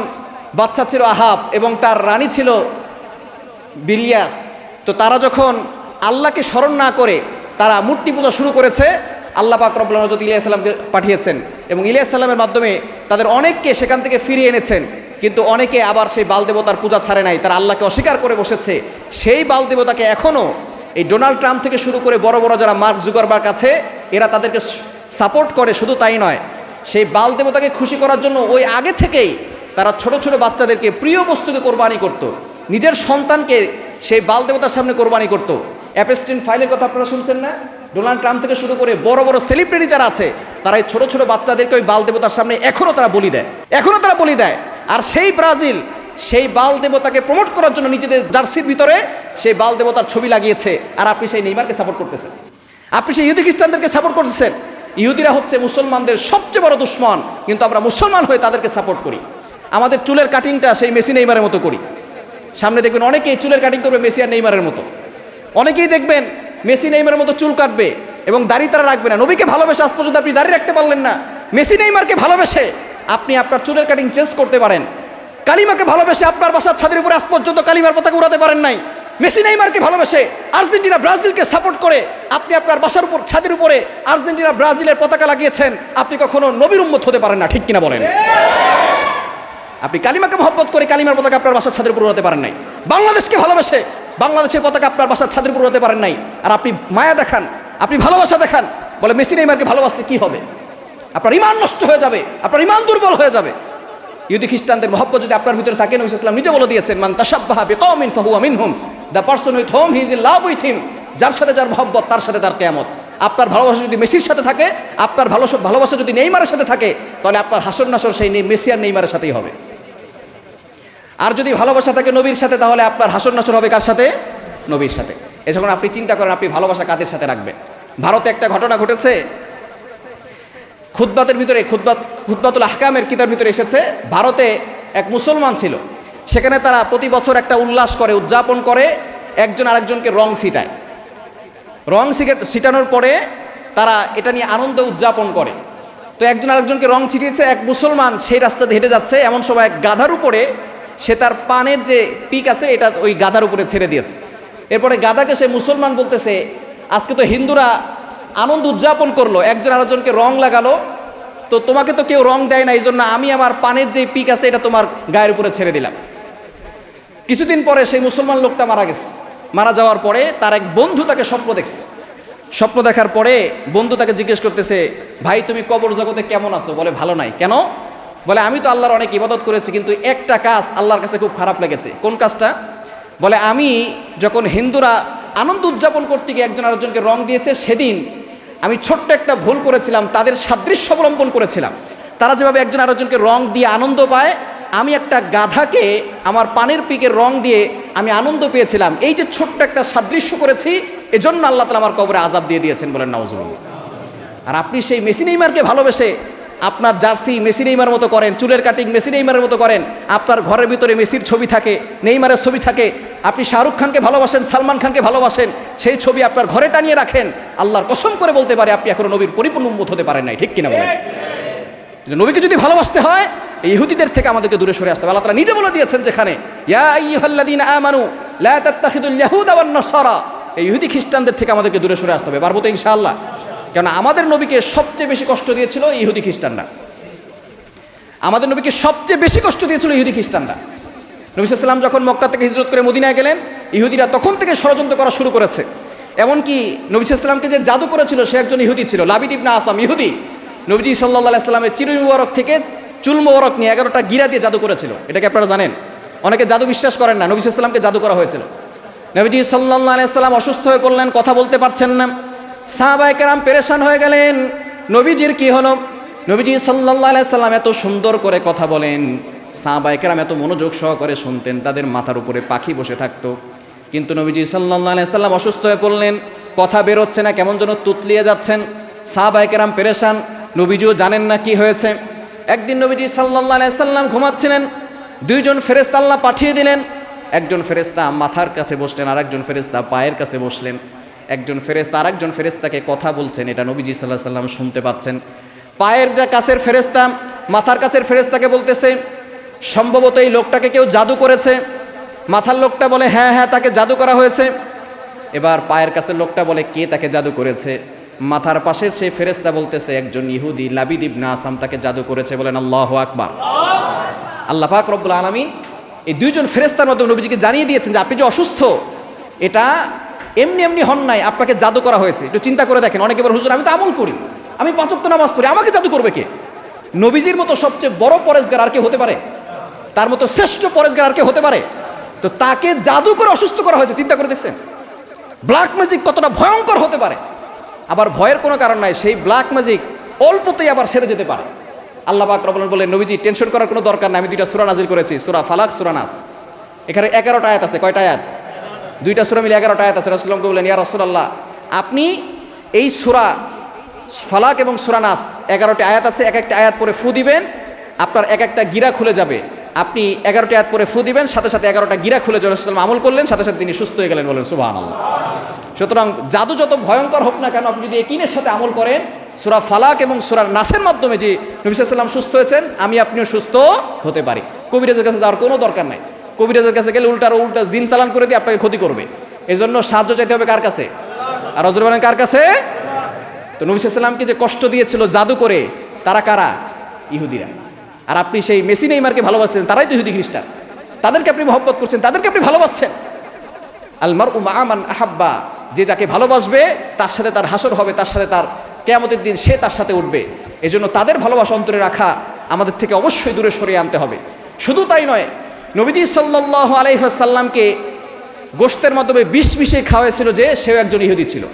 বাচ্চা ছিল আহাব এবং তার রানী ছিল বিলিয়াস। তো তারা যখন আল্লাহকে স্মরণ না করে তারা মূর্তি পূজা শুরু করেছে, আল্লাহ পাক রব্বুল আলামিন হযরত ইলিয়াস সালামকে পাঠিয়েছেন এবং ইলিয়াস সালামের মাধ্যমে তাদের অনেককে সেখান থেকে ফিরিয়ে এনেছেন। কিন্তু অনেকে আবার সেই বাল দেবতার পূজা ছাড়ে নাই, তারা আল্লাহকে অস্বীকার করে বসেছে। সেই বাল দেবতাকে এখনও এই ডোনাল্ড ট্রাম্প থেকে শুরু করে বড় বড় যারা মার্ক জুকারবার্গ আছে, এরা তাদেরকে সাপোর্ট করে। শুধু তাই নয়, সেই বাল দেবতাকে খুশি করার জন্য ওই আগে থেকেই তারা ছোট ছোট বাচ্চাদেরকে প্রিয় বস্তুকে কোরবানি করত, নিজের সন্তানকে সেই বাল দেবতার সামনে কোরবানি করত। অ্যাপস্টিন ফাইলের কথা আপনারা শুনছেন না? ডোনাল্ড ট্রাম্প থেকে শুরু করে বড় বড় সেলিব্রিটি যারা আছে, তারা এই ছোট ছোট বাচ্চাদেরকে ওই বাল দেবতার সামনে এখনও তারা বলি দেয়, এখনও তারা বলি দেয়। আর সেই ব্রাজিল সেই বাল দেবতাকে প্রমোট করার জন্য নিজেদের জার্সির ভিতরে সেই বাল দেবতার ছবি লাগিয়েছে। আর আপনি সেই নেইমারকে সাপোর্ট করতেছেন, আপনি সেই ইহুদি খ্রিস্টানদেরকে সাপোর্ট করতেছেন। ইহুদিরা হচ্ছে মুসলমানদের সবচেয়ে বড় দুশ্মন, কিন্তু আমরা মুসলমান হয়ে তাদেরকে সাপোর্ট করি। আমাদের চুলের কাটিংটা সেই মেসি নেইমারের মতো করি। সামনে দেখবেন অনেকেই চুলের কাটিং করবে মেসি আর নেইমারের মতো, অনেকেই দেখবেন মেসি নেইমারের মতো চুল কাটবে এবং দাড়ি তারা রাখবে না। নবীকে ভালোবেসে আজ পর্যন্ত আপনি দাড়ি রাখতে পারলেন না, মেসি নেইমারকে ভালোবেসে আপনি আপনার চুলের কাটিং চেঞ্জ করতে পারেন। কালিমাকে ভালোবেসে আপনার বাসার ছাদের উপরে আজ পর্যন্ত কালিমার পতাকা উড়াতে পারেন নাই। মেসি নেইমারকে ভালোবেসে আর্জেন্টিনা ব্রাজিলকে সাপোর্ট করে আপনি আপনার বাসার উপর ছাদের উপরে আর্জেন্টিনা ব্রাজিলের পতাকা লাগিয়েছেন। আপনি কখনো নবীর উম্মত হতে পারেন না, ঠিক কিনা বলেন? আপনি কালিমাকে মহব্বত করে কালিমার পতাকা আপনার বাসার ছাদের উপর উড়াতে পারেন নাই। বাংলাদেশকে ভালোবেসে বাংলাদেশের পতাকা আপনার বাসার ছাদের উপর উড়াতে পারেন নাই। আর আপনি মায়া দেখান, আপনি ভালোবাসা দেখান, বলে মেসি নেইমারকে ভালোবাসলে কি হবে? আপনার ইমান নষ্ট হয়ে যাবে, আপনার ইমান দুর্বল হয়ে যাবে। ইহুদি খ্রিস্টানদের মহব্বত যদি আপনার ভিতরে থাকে, নবী সাল্লাল্লাহু আলাইহি ওয়াসাল্লাম নিজে বলে দিয়েছেন, মান তাশাব্বাহা বিকওমিন ফাহুয়া মিনহুম, the person with whom he is in love with him. যার সাথে যার মহব্বত, তার সাথে তার কিয়ামত। আপনার ভালোবাসা যদি মেসির সাথে থাকে, আপনার ভালোবাসা যদি নেইমারের সাথে থাকে, তাহলে আপনার হাসর নাসর সেই মেসি আর নেইমারের সাথেই হবে। আর যদি ভালোবাসা থাকে নবীর সাথে, তাহলে আপনার হাসর নাসর হবে কার সাথে? নবীর সাথে। এই যখন আপনি চিন্তা করেন আপনি ভালোবাসা কাদের সাথে রাখবেন। ভারতে একটা ঘটনা ঘটেছে, খুতবাতের ভিতরে খুতবাতুল আহকামের কিতাবের ভিতরে এসেছে। ভারতে এক মুসলমান ছিল, সেখানে তারা প্রতি বছর একটা উল্লাস করে, উদযাপন করে, একজন আরেকজনকে রং ছিটায়। রং ছিটানোর পরে তারা এটা নিয়ে আনন্দ উদযাপন করে। তো একজন আরেকজনকে রং ছিটিয়েছে। এক মুসলমান সেই রাস্তাতে হেঁটে যাচ্ছে, এমন সময় এক গাধার উপরে সে তার পানের যে পিক আছে এটা ওই গাধার উপরে ছেড়ে দিয়েছে। এরপরে গাধাকে সে মুসলমান বলতেছে, আজকে তো হিন্দুরা আনন্দ উদযাপন করলো, একজন আরেকজনকে রং লাগালো, তো তোমাকে তো কেউ রং দেয় না, এই জন্য আমি আমার পানের যে পিক আছে এটা তোমার গায়ের উপরে ছেড়ে দিলাম। কিছুদিন পরে সেই মুসলমান লোকটা মারা গেছে। মারা যাওয়ার পরে তার এক বন্ধু তাকে স্বপ্ন দেখছে। স্বপ্ন দেখার পরে বন্ধু তাকে জিজ্ঞেস করতেছে, ভাই তুমি কবর জগতে কেমন আছো? বলে ভালো নাই। কেন? বলে আমি তো আল্লাহর অনেক ইবাদত করেছি, কিন্তু একটা কাজ আল্লাহর কাছে খুব খারাপ লেগেছে। কোন কাজটা? বলে আমি যখন হিন্দুরা আনন্দ উদযাপন করতে গিয়ে একজন আরেকজনকে রং দিয়েছে, সেদিন আমি ছোট্ট একটা ভুল করেছিলাম, তাদের সাদৃশ্য অবলম্বন করেছিলাম। তারা যেভাবে একজন আরেকজনকে রং দিয়ে আনন্দ পায়, আমি একটা গাধাকে আমার পানের পিকে রং দিয়ে আমি আনন্দ পেয়েছিলাম। এই যে ছোট্ট একটা সাদৃশ্য করেছি, এজন্য আল্লাহ তাআলা আমার কবরে আযাব দিয়ে দিয়েছেন। বলেন নাউজুবিল্লাহ। আর আপনি সেই মেসি নেইমারকে ভালোবেসে আপনার জার্সি মেসি নেইমার মতো করেন, চুলের কাটিং মেসি নেইমারের মতো করেন, আপনার ঘরের ভিতরে মেসির ছবি থাকে, নেইমারের ছবি থাকে। আপনি শাহরুখ খানকে ভালোবাসেন, সালমান খানকে ভালোবাসেন, সেই ছবি আপনার ঘরে টানিয়ে রাখেন। আল্লাহর কসম করে বলতে পারে আপনি এখনো নবীর পরিপূর্ণ উম্মত হতে পারেন নাই। ঠিক কিনা বলেন? নবীকে যদি ভালোবাসতে হয়, এই ইহুদিদের থেকে আমাদেরকে দূরে সরে আসতে হবে। আল্লাহ তাআলা নিজে বলে দিয়েছেন যেখানে, ইয়া আইয়ুহাল্লাযীনা আমানু লা তাত্তাখিযুল ইয়াহুদা ওয়ান নাসারা, এই ইহুদি খ্রিস্টানদের থেকে আমাদেরকে দূরে সরে আসতে হবে। পারবো তো ইনশাআল্লাহ? কেন আমাদের নবীকে সবচেয়ে বেশি কষ্ট দিয়েছিল ইহুদি খ্রিস্টানরা। আমাদের নবীকে সবচেয়ে বেশি কষ্ট দিয়েছিল ইহুদি খ্রিস্টানরা। নবী সাল্লাল্লাহু আলাইহি ওয়াসাল্লাম যখন মক্কা থেকে হিজরত করে মদিনায় গেলেন, ইহুদিরা তখন থেকে ষড়যন্ত্র করা শুরু করেছে। এমনকি নবী সাল্লাল্লাহু আলাইহি ওয়াসাল্লামকে যে জাদু করেছিল, সে একজন ইহুদি ছিল, লাবিদ ইবনে আসাম, ইহুদি। নবীজি সাল্লাল্লাহু আলাইহি ওয়াসাল্লামের চির মুবারক থেকে চুল মুবারক নিয়ে 11টা গিরা দিয়ে জাদু করেছিল। এটাকে আপনারা জানেন? অনেকে জাদু বিশ্বাস করেন না। নবী সাল্লাল্লাহু আলাইহি ওয়াসাল্লামকে জাদু করা হয়েছিল। নবীজি সাল্লাল্লাহু আলাইহি ওয়াসাল্লাম অসুস্থ হয়ে পড়লেন, কথা বলতে পারছেন না। সাহাবায়ে কেরাম পেরেশান হয়ে গেলেন, নবীজির কি হলো? নবীজি সাল্লাল্লাহু আলাইহি ওয়াসাল্লাম এত সুন্দর করে কথা বলেন, সাহাবায়ে কেরাম এত মনোযোগ সহকারে শুনতেন, তাদের মাথার উপরে পাখি বসে থাকতো। কিন্তু নবীজি সাল্লাল্লাহু আলাইহি ওয়াসাল্লাম অসুস্থ হয়ে পড়লেন, কথা বের হচ্ছে না, কেমন যেন তুতলিয়ে যাচ্ছেন। সাহাবায়ে কেরাম পেরেশান, নবীজিও জানেন না কি হয়েছে। একদিন নবীজি সাল্লাল্লাহু আলাইহি ওয়াসাল্লাম ঘুমাচ্ছিলেন, দুইজন ফেরেশতা আল্লাহ পাঠিয়ে দিলেন। একজন ফেরেশতা মাথার কাছে বসলেন, আর একজন ফেরেশতা পায়ের কাছে বসলেন। একজন ফেরেশতা আর একজন ফেরেশতাকে কথা বলছেন, এটা নবীজি সাল্লাল্লাহু আলাইহি ওয়াসাল্লাম শুনতে পাচ্ছেন। পায়ের যে কাছের ফেরেশতা মাথার কাছের ফেরেশতাকে বলতেছে, সম্ভবত এই লোকটাকে কেউ জাদু করেছে। মাথার লোকটা বলে, হ্যাঁ হ্যাঁ, তাকে জাদু করা হয়েছে। এবার পায়ের কাছের লোকটা বলে, কে তাকে জাদু করেছে? মাথার পাশের সেই ফেরেশতা বলতেছে, একজন ইহুদি লাবিদ ইবনে আসাম তাকে জাদু করেছে। বলেন আল্লাহু আকবার। আল্লাহ পাক রব্বুল আলামিন এই দুইজন ফেরেশতার মাধ্যমে নবীজিকে জানিয়ে দিয়েছেন যে আপনি যে অসুস্থ, এটা এমনি এমনি হন নাই, আপনাকে জাদু করা হয়েছে। একটু চিন্তা করে দেখেন, অনেকে বলে, হুজুর আমি তো আমল করি, আমি 5 ওয়াক্ত নামাজ পড়ি, আমাকে জাদু করবে কে? নবীজির মতো সবচেয়ে বড় পরেজগার আর কে হতে পারে? তার মতো শ্রেষ্ঠ পরেজগার আর কে হতে পারে? তো তাকে জাদু করে অসুস্থ করা হয়েছে। চিন্তা করে দেখছেন ব্ল্যাক ম্যাজিক কতটা ভয়ঙ্কর হতে পারে? আবার ভয়ের কোনো কারণ নাই, সেই ব্ল্যাক ম্যাজিক অল্পতেই আবার সেরে যেতে পারে। আল্লাহ পাক রব্বুল আলামিন বলেন, নবীজি টেনশন করার কোনো দরকার নাই, আমি 2টা সূরা নাজিল করেছি, সূরা ফালাক, সূরা নাস। এখানে 11টা আয়াত আছে। কয়টা আয়াত? 2টা সূরা মিলে 11টা আয়াত আছে। রাসূলুল্লাহকে বললেন, ইয়া রাসূলুল্লাহ, আপনি এই সূরা ফালাক এবং সূরা নাস 11টি আয়াত আছে, এক একটা আয়াত পরে ফু দিবেন, আপনার এক একটা গিরা খুলে যাবে। আপনি 11টি আয়াত পরে ফু দিবেন, সাথে সাথে 11টা গিরা খুলে যাবে। রাসূলুল্লাহ আমল করলেন, সাথে সাথে তিনি সুস্থ হয়ে গেলেন। বলেন সুবহানাল্লাহ। সুতরাং জাদু যত ভয়ঙ্কর হোক না কেন, আপনি যদি ইয়াকিনের সাথে আমল করেন, সূরা ফালাক এবং সূরা নাসের মাধ্যমে যে নবী সাল্লাল্লাহু আলাইহি ওয়াসাল্লাম সুস্থ হয়েছেন, আমি আপনিও সুস্থ হতে পারি। কবিরাজের কাছে যাওয়ার কোনো দরকার নাই। কবিরাজের কাছে গেলে উল্টা জিন চালান করে দিয়ে আপনাকে ক্ষতি করবে। এই জন্য সাহায্য চাইতে হবে কার কাছে? আর হযরত বলেন কার কাছে? তো নবী সাল্লাল্লাহু আলাইহি ওয়াসাল্লামকে যে কষ্ট দিয়েছিল জাদু করে, তারা কারা? ইহুদিরা। আর আপনি সেই মেসি নেইমারকে ভালোবাসছেন, তারাই তো ইহুদি খ্রিস্টান। তাদেরকে আপনি মহব্বত করছেন, তাদেরকে আপনি ভালোবাসছেন। আল মারউ মা মান আহাব্বা, যে যাকে ভালোবাসবে তার সাথে তার হাসর হবে, তার সাথে তার কিয়ামতের দিন সে তার সাথে উঠবে। এজন্য তাদের ভালোবাসা অন্তরে রাখা আমাদের থেকে অবশ্যই দূরে সরিয়ে আনতে হবে। শুধু তাই নয়, নবীজি সাল্লাল্লাহু আলাইহি ওয়াসাল্লামকে গোশতের মাধ্যমে বিষ মিশিয়ে খাওয়াইছিল যে সেও একজন ইহুদি ছিল।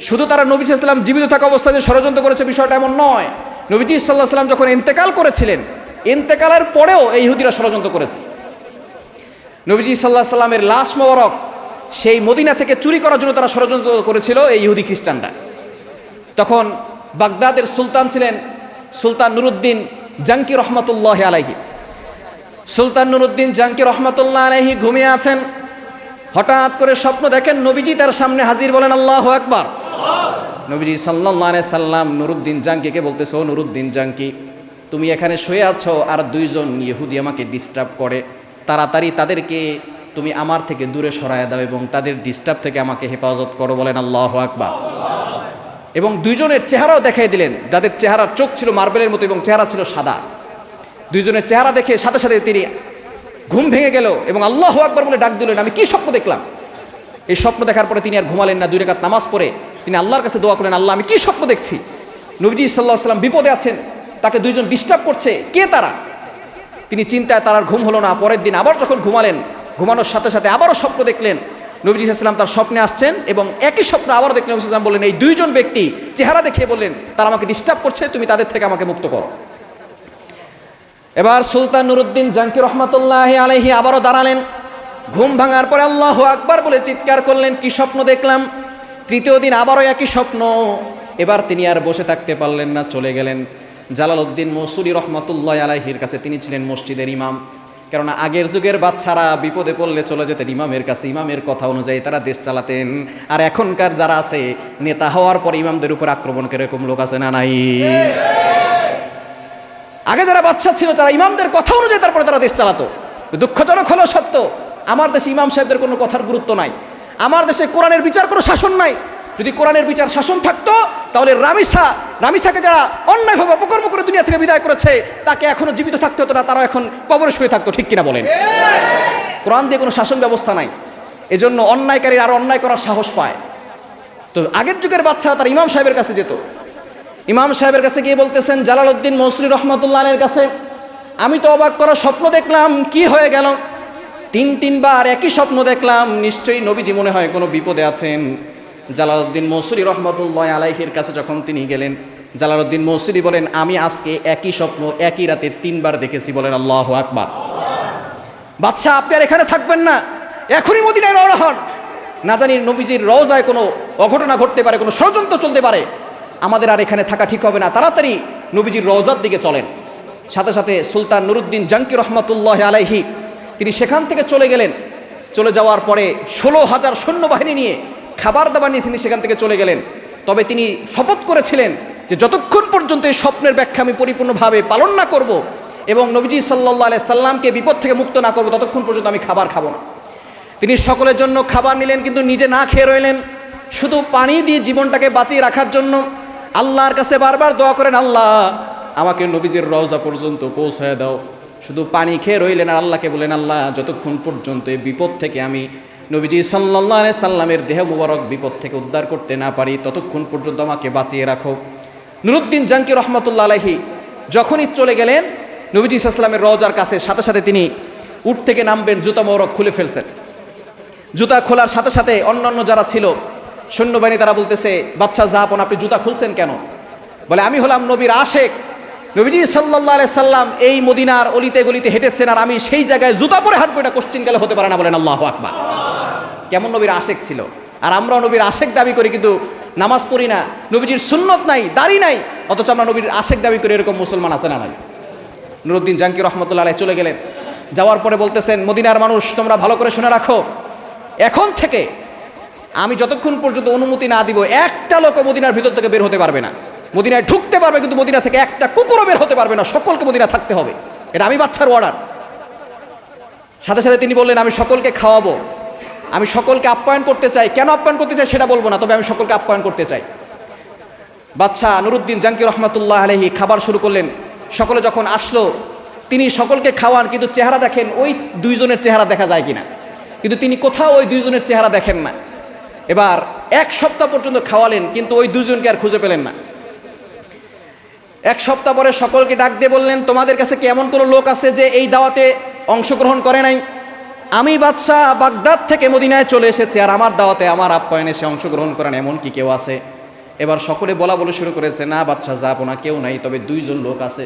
শুধু তারা নবী সাল্লাল্লাহু আলাইহি ওয়াসাল্লাম জীবিত থাকা অবস্থায় যে ষড়যন্ত্র করেছে বিষয়টা এমন নয়। নবীজি সাল্লাল্লাহু আলাইহি ওয়াসাল্লাম যখন ইন্তেকাল করেছিলেন, ইন্তেকালের পরেও এই ইহুদিরা ষড়যন্ত্র করেছে। নবীজি সাল্লাল্লাহু আলাইহি ওয়াসাল্লামের লাশ মোবারক সেই মদিনা থেকে চুরি করার জন্য তারা ষড়যন্ত্র করেছিল এই ইহুদি খ্রিস্টানরা। তখন বাগদাদের সুলতান ছিলেন সুলতান নুরুদ্দিন জাঙ্কি রহমাতুল্লাহি আলাইহি। সুলতান নুরুদ্দিন জাঙ্কি রহমাতুল্লাহ আলাইহি ঘুমিয়ে আছেন। হঠাৎ করে স্বপ্ন দেখেন নবীজি তার সামনে হাজির। বলেন আল্লাহু আকবার। নবীজি সাল্লাল্লাহু আলাইহি সাল্লাম নুরুদ্দিন জাঙ্কিকে বলতেছে, ও নুরুদ্দিন জাঙ্কি, তুমি এখানে শুয়ে আছো আর 2জন ইহুদি আমাকে ডিস্টার্ব করে, তাড়াতাড়ি তাদেরকে তুমি আমার থেকে দূরে সরায় দাও এবং তাদের ডিস্টার্ব থেকে আমাকে হেফাজত করো। বলেন আল্লাহু আকবার। এবং 2জনের চেহারাও দেখাই দিলেন, যাদের চেহারার চোখ ছিল মার্বেলের মতো এবং চেহারা ছিল সাদা। 2জনের চেহারা দেখে সাথে সাথে তিনি ঘুম ভেঙে গেল এবং আল্লাহু আকবার বলে ডাক দিলেন, আমি কি স্বপ্ন দেখলাম? এই স্বপ্ন দেখার পরে তিনি আর ঘুমালেন না। 2 রাকাত নামাজ পড়ে তিনি আল্লাহর কাছে দোয়া করলেন, আল্লাহ আমি কি স্বপ্ন দেখছি? নবীজি সাল্লাল্লাহু আলাইহি ওয়াসাল্লাম বিপদে আছেন, তাকে দুইজন ডিস্টার্ব করছে, কে তারা? তিনি চিন্তায় তার আর ঘুম হলো না। পরের দিন আবার যখন ঘুমালেন, ঘুমানোর সাথে সাথে আবারও স্বপ্ন দেখলেন। নবীজি সাল্লাল্লাহু আলাইহি ওয়াসাল্লাম তার স্বপ্নে আসছেন এবং একই স্বপ্ন আবারও দেখলেন। নবী সাল্লাল্লাহু আলাইহি ওয়াসাল্লাম বললেন, এই দুইজন ব্যক্তি চেহারা দেখিয়ে বললেন, তারা আমাকে ডিস্টার্ব করছে, তুমি তাদের থেকে আমাকে মুক্ত করো। এবার সুলতান নুরউদ্দিন জাঙ্কি রহমাতুল্লাহি আলাইহি আবারও দাঁড়ালেন। ঘুম ভাঙার পরে আল্লাহু আকবার বলে চিৎকার করলেন, কি স্বপ্ন দেখলাম? তৃতীয় দিন আবারও একই স্বপ্ন। এবার তিনি আর বসে থাকতে পারলেন না, চলে গেলেন জালালউদ্দিন মৌসুলি রহমাতুল্লাহি আলাইহির কাছে। তিনি ছিলেন মসজিদের ইমাম, কেননা আগের যুগের বাচ্চারা বিপদে পড়লে চলে যেতেন ইমামের কাছে, ইমামের কথা অনুযায়ী তারা দেশ চালাতেন। আর এখনকার যারা আছে, নেতা হওয়ার পর ইমামদের উপর আক্রমণ করে, এরকম লোক আছে না নাই? আগে যারা বাচ্চা ছিল তারা ইমামদের কথা অনুযায়ী তারপরে তারা দেশ চালাতো। দুঃখজনক হলো সত্য, আমার দেশে ইমাম সাহেবদের কোনো কথার গুরুত্ব নাই। আমার দেশে কোরআনের বিচার কোনো শাসন নাই। যদি কোরআনের বিচার শাসন থাকতো, তাহলে রামিসাকে যারা অন্যায়ভাবে অপকর্ম করে দুনিয়া থেকে বিদায় করেছে, তাকে এখনো জীবিত থাকতে হতো না, তারা এখন কবরে শুয়ে থাকতো। ঠিক কিনা বলেন? কোরআন দিয়ে কোনো শাসন ব্যবস্থা নাই, এজন্য অন্যায়কারীরা আরো অন্যায় করার সাহস পায়। তো আগের যুগের বাচ্চারা তারা ইমাম সাহেবের কাছে যেত। ইমাম সাহেবের কাছে গিয়ে বলতেছেন জালালউদ্দিন মৌসুলি রহমাতুল্লাহ আলাইহির কাছে, আমি তো অবাক করা স্বপ্ন দেখলাম, কি হয়ে গেল? তিনবার একই স্বপ্ন দেখলাম, নিশ্চয়ই নবীজি মনে হয় কোনো বিপদে আছেন। জালালউদ্দিন মৌসুলি রহমাতুল্লাহ আলাইহির কাছে যখন তিনি গেলেন, জালালউদ্দিন মৌসুলি বলেন, আমি আজকে একই স্বপ্ন একই রাতে 3বার দেখেছি। বলেন আল্লাহু আকবার। বাদশা, আপনি আর এখানে থাকবেন না, এখনই মদিনায় রওনা হন। না জানি নবীজির রওজায় কোনো অঘটনা ঘটতে পারে, কোনো ষড়যন্ত্র চলতে পারে, আমাদের আর এখানে থাকা ঠিক হবে না, তাড়াতাড়ি নবীজির রওজার দিকে চলেন। সাথে সাথে সুলতান নুরউদ্দিন জাঙ্কি রহমাতুল্লাহ আলাইহি তিনি সেখান থেকে চলে গেলেন। চলে যাওয়ার পরে 16,000 সৈন্যবাহিনী নিয়ে, খাবার দাবার নিয়ে তিনি সেখান থেকে চলে গেলেন। তবে তিনি শপথ করেছিলেন যে যতক্ষণ পর্যন্ত এই স্বপ্নের ব্যাখ্যা আমি পরিপূর্ণভাবে পালন না করব এবং নবীজি সাল্লাল্লাহু আলাইহি সাল্লামকে বিপদ থেকে মুক্ত না করব, ততক্ষণ পর্যন্ত আমি খাবার খাবো না। তিনি সকলের জন্য খাবার নিলেন, কিন্তু নিজে না খেয়ে রইলেন। শুধু পানি দিয়ে জীবনটাকে বাঁচিয়ে রাখার জন্য আল্লাহর কাছে বারবার দোয়া করেন, আল্লাহ আমাকে নবীজির রওজা পর্যন্ত পৌঁছায় দাও। শুধু পানি খেয়ে রইলেন আর আল্লাহকে বলেন, আল্লাহ যতক্ষণ পর্যন্ত এই বিপদ থেকে আমি নবীজি সাল্লাল্লাহু আলাইহি সাল্লামের দেহ মুবারক বিপদ থেকে উদ্ধার করতে না পারি, ততক্ষণ পর্যন্ত আমাকে বাঁচিয়ে রাখো। নুরউদ্দিন জাঙ্কি রহমাতুল্লাহ আলাইহি যখনই চলে গেলেন নবীজি সাল্লাল্লাহু আলাইহি সাল্লামের রওজার কাছে, সাথে সাথে তিনি উট থেকে নামবেন, জুতা মোবারক খুলে ফেলছেন। জুতা খোলার সাথে সাথে অন্যান্য যারা ছিল সৈন্যবাহিনী, তারা বলতেছে, বাদশা জাহাপন, আপনি জুতা খুলছেন কেন? বলে, আমি হলাম নবীর আশেক। নবীজি সাল্লাল্লাহু আলাইহি সাল্লাম এই মদিনার অলিতে গলিতে হেঁটেছেন, আর আমি সেই জায়গায় জুতা পরে হাঁটবো, এটা কোশ্চিনকালে হতে পারে না। বলেন আল্লাহু আকবার। কেমন নবীর আশেক ছিল! আর আমরাও নবীর আশেক দাবি করি, কিন্তু নামাজ পড়ি না, নবীজির সুন্নত নাই, দাড়ি নাই, অথচ আমরা নবীর আশেক দাবি করি। এরকম মুসলমান আছে না নাই? নুরউদ্দিন জাঙ্কি রহমাতুল্লাহ আলাইহি চলে গেলেন। যাওয়ার পরে বলতেছেন, মদিনার মানুষ তোমরা ভালো করে শুনে রাখো, এখন থেকে আমি যতক্ষণ পর্যন্ত অনুমতি না দিব, একটা লোক মদিনার ভিতর থেকে বের হতে পারবে না। মদিনায় ঢুকতে পারবে, কিন্তু মদিনা থেকে একটা কুকুরও বের হতে পারবে না, সকলকে মদিনা থাকতে হবে। এটা আমি বাচ্চার অর্ডার। সাথে সাথে তিনি বললেন, আমি সকলকে খাওয়াবো, আমি সকলকে আপ্যায়ন করতে চাই। কেন আপ্যায়ন করতে চাই সেটা বলবো না, তবে আমি সকলকে আপ্যায়ন করতে চাই। বাদশা নুরউদ্দিন জাঙ্কি রহমাতুল্লাহ আলাইহি খাবার শুরু করলেন। সকলে যখন আসলো, তিনি সকলকে খাওয়ান, কিন্তু চেহারা দেখেন ওই দুইজনের চেহারা দেখা যায় কিনা, কিন্তু তিনি কোথাও ওই দুইজনের চেহারা দেখেন না। এবার 1 সপ্তাহ পর্যন্ত খাওয়ালেন, কিন্তু ওই দুজনকে আর খুঁজে পেলেন না। 1 সপ্তাহ পরে সকলকে ডাক দিয়ে বললেন, তোমাদের কাছে কি এমন কোনো লোক আছে যে এই দাওয়াতে অংশগ্রহণ করে নাই? আমি বাদশা বাগদাদ থেকে মদিনায় চলে এসেছি, আর আমার দাওয়াতে, আমার আপ্যায়নে সে অংশগ্রহণ করেন, এমন কি কেউ আছে? এবার সকলে বলা শুরু করেছে, না বাদশা যাবো না, কেউ নাই, তবে 2জন লোক আছে।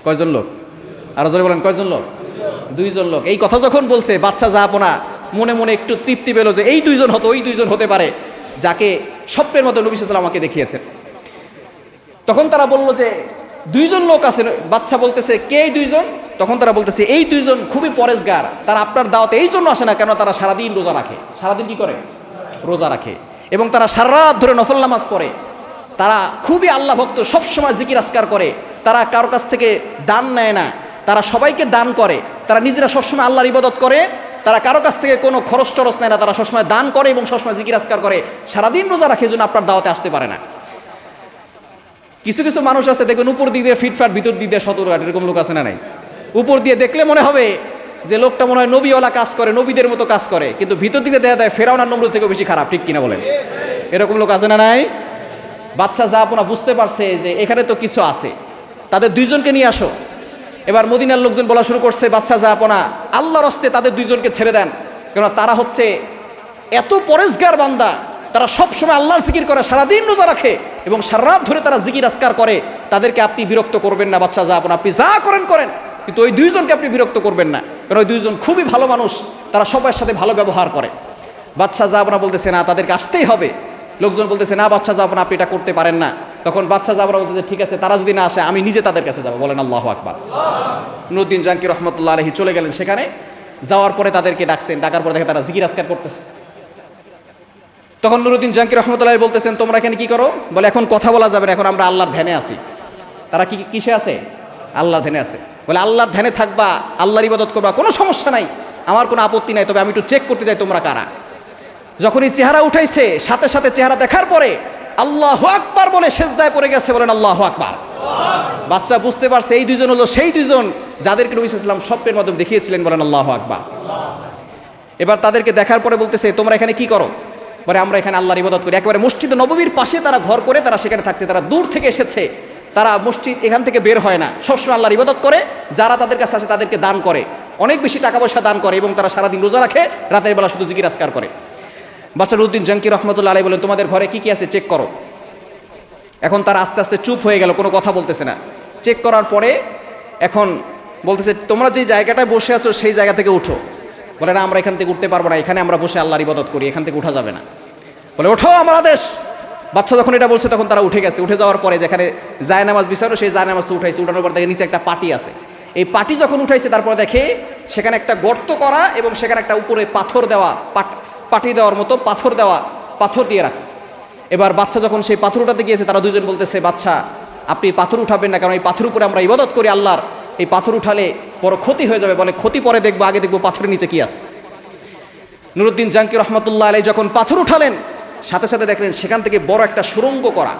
কয়জন লোক? আরো জোরে বলেন, কয়জন লোক? 2জন লোক। এই কথা যখন বলছে, বাদশা যাবো না, মনে মনে একটু তৃপ্তি পেল যে এই 2জন হতো, ওই 2জন হতে পারে যাকে স্বপ্নের মতো নবী সাল্লাল্লাহু আলাইহি ওয়াসাল্লাম আমাকে দেখিয়েছেন। তখন তারা বলল যে 2জন লোক আছে। বাদশা বলতেছে, কে এই 2জন? তখন তারা বলতেছে, এই 2জন খুবই পরেশগার, তারা আপনার দাওয়াতে এই জন্য আসে না, কেন তারা সারাদিন রোজা রাখে। সারাদিন কি করে? রোজা রাখে। এবং তারা সারা রাত ধরে নফল নামাজ পড়ে। তারা খুবই আল্লাহ ভক্ত, সবসময় জিকির আজকার করে। তারা কারো কাছ থেকে দান নেয় না, তারা সবাইকে দান করে। তারা নিজেরা সবসময় আল্লাহর ইবাদত করে, তারা কারো কাছ থেকে কোনো খরচ টরচ নেয় না, তারা সবসময় দান করে এবং সবসময় জিকির আজকার করে, সারাদিন রোজা রাখে, জন্য আপনার দাওয়াতে আসতে পারে না। কিছু কিছু মানুষ আছে দেখবেন, উপর দিক দিয়ে ফিটফাট, ভিতর দিক দিয়ে সতর্কাট, এরকম লোক আছে না নাই? উপর দিয়ে দেখলে মনে হবে যে লোকটা মনে হয় নবীওয়ালা কাজ করে, নবীদের মতো কাজ করে, কিন্তু ভিতর দিকে দেখা যায় ফেরাউন আর নমরুদ থেকেও বেশি খারাপ। ঠিক কিনা বলেন? এরকম লোক আছে না নাই? বাচ্চা যা আপনা বুঝতে পারছে যে এখানে তো কিছু আছে, তাদের দুইজনকে নিয়ে আসো। এবার মদিনার লোকজন বলা শুরু করছে, বাচ্চা যা আপনা আল্লাহর হস্তে তাদের দুইজনকে ছেড়ে দেন, কেননা তারা হচ্ছে এত পরেশগার বান্দা, তারা সবসময় আল্লাহর জিকির করে, সারাদিন রোজা রাখে এবং সারা রাত ধরে তারা জিকির আজকার করে। তাদেরকে আপনি বিরক্ত করবেন না, বাচ্চা যা আপনা আপনি যা করেন করেন, কিন্তু ওই দুইজনকে আপনি বিরক্ত করবেন না, কারণ ওই দুইজন খুবই ভালো মানুষ, তারা সবার সাথে ভালো ব্যবহার করে। বাচ্চা যা আপনা বলতেছে না, তাদেরকে আসতেই হবে। লোকজন বলতেছে না বাচ্চা যা আপনা আপনি এটা করতে পারেন না। তখন বাচ্চা যা আপনা বলতেছে ঠিক আছে, তারা যদি না আসে আমি নিজে তাদের কাছে যাবো। বলেন আল্লাহু আকবার। নুরউদ্দিন জাঙ্কি রহমতুল্লাহ আলাইহি চলে গেলেন সেখানে। যাওয়ার পরে তাদেরকে ডাকছেন, ডাকার পরে দেখে তারা জিকির আজকার করতেছে। তখন নুরউদ্দিন জাঙ্কি রহমতুল্লাহ বলতেছেন তোমরা এখানে কি করো? বলে এখন কথা বলা যাবে না, এখন আমরা আল্লাহর ধ্যানে আছি। তারা কিসে আছে? আল্লাহর ধ্যানে আছে। বলে আল্লাহর ধ্যানে থাকবা, আল্লাহর ইবাদত করবা, কোনো সমস্যা নাই, আমার কোনো আপত্তি নাই, তবে আমি একটু চেক করতে চাই তোমরা কারা। যখনই চেহারা উঠাইছে, সাথে সাথে চেহারা দেখার পরে আল্লাহু আকবার বলে সেজদায় পড়ে গেছে। বলেন আল্লাহু আকবার। বাচ্চা বুঝতে পারছে এই দুইজন হলো সেই দুইজন যাদেরকে নবী সাল্লাল্লাহু আলাইহি ওয়াসাল্লাম স্বপ্নের মাধ্যমে দেখিয়েছিলেন। বলেন আল্লাহু আকবার। এবার তাদেরকে দেখার পরে বলতেছে তোমরা এখানে কি করো? বলে আমরা এখানে আল্লাহর ইবাদত করি। একেবারে মসজিদ নববীর পাশে তারা ঘর করে তারা সেখানে থাকছে, তারা দূর থেকে এসেছে, তারা মসজিদ এখান থেকে বের হয় না, সবসময় আল্লাহর ইবাদত করে। যারা তাদের কাছে আসে তাদেরকে দান করে, অনেক বেশি টাকা পয়সা দান করে, এবং তারা সারাদিন রোজা রাখে, রাতের বেলা শুধু জিকির আজকার করে। বাচ্চা নুরউদ্দিন জাঙ্কি রহমতুল্লাহ আলাইহি বলেন তোমাদের ঘরে কি কি আছে চেক করো। এখন তারা আস্তে আস্তে চুপ হয়ে গেল, কোনো কথা বলতেছে না। চেক করার পরে এখন বলতেছে তোমরা যে জায়গাটায় বসে আছো সেই জায়গা থেকে উঠো। বলে না আমরা এখান থেকে উঠতে পারবো না, এখানে আমরা বসে আল্লাহর ইবাদত করি, এখান থেকে উঠা যাবে না। বলে ওঠো আমার আদেশ। বাচ্চা যখন এটা বলছে তখন তারা উঠে গেছে। উঠে যাওয়ার পরে যেখানে জায়নামাজ বিছানো সেই জায়নামাজ উঠাইছে। উঠানোর পর দেখে নিচে একটা পাটি আছে। এই পাটি যখন উঠাইছে তারপর দেখে সেখানে একটা গর্ত করা এবং সেখানে একটা উপরে পাথর দেওয়া, পাটি দেওয়ার মতো পাথর দেওয়া, পাথর দিয়ে রাখছে। এবার বাচ্চা যখন সেই পাথর উঠাতে গিয়েছে তারা দুজন বলতেছে বাচ্চা আপনি পাথর উঠাবেন না, কারণ এই পাথর উপরে আমরা ইবাদত করি আল্লাহর, এই পাথর উঠালে বড় ক্ষতি হয়ে যাবে। বলে ক্ষতি পরে দেখবো, আগে দেখবো পাথরের নিচে কি আছে। নুরউদ্দিন জাঙ্কি রহমতুল্লাহ আলাইহি যখন পাথর উঠালেন সাথে সাথে দেখলেন সেখান থেকে বড় একটা সুড়ঙ্গ করা।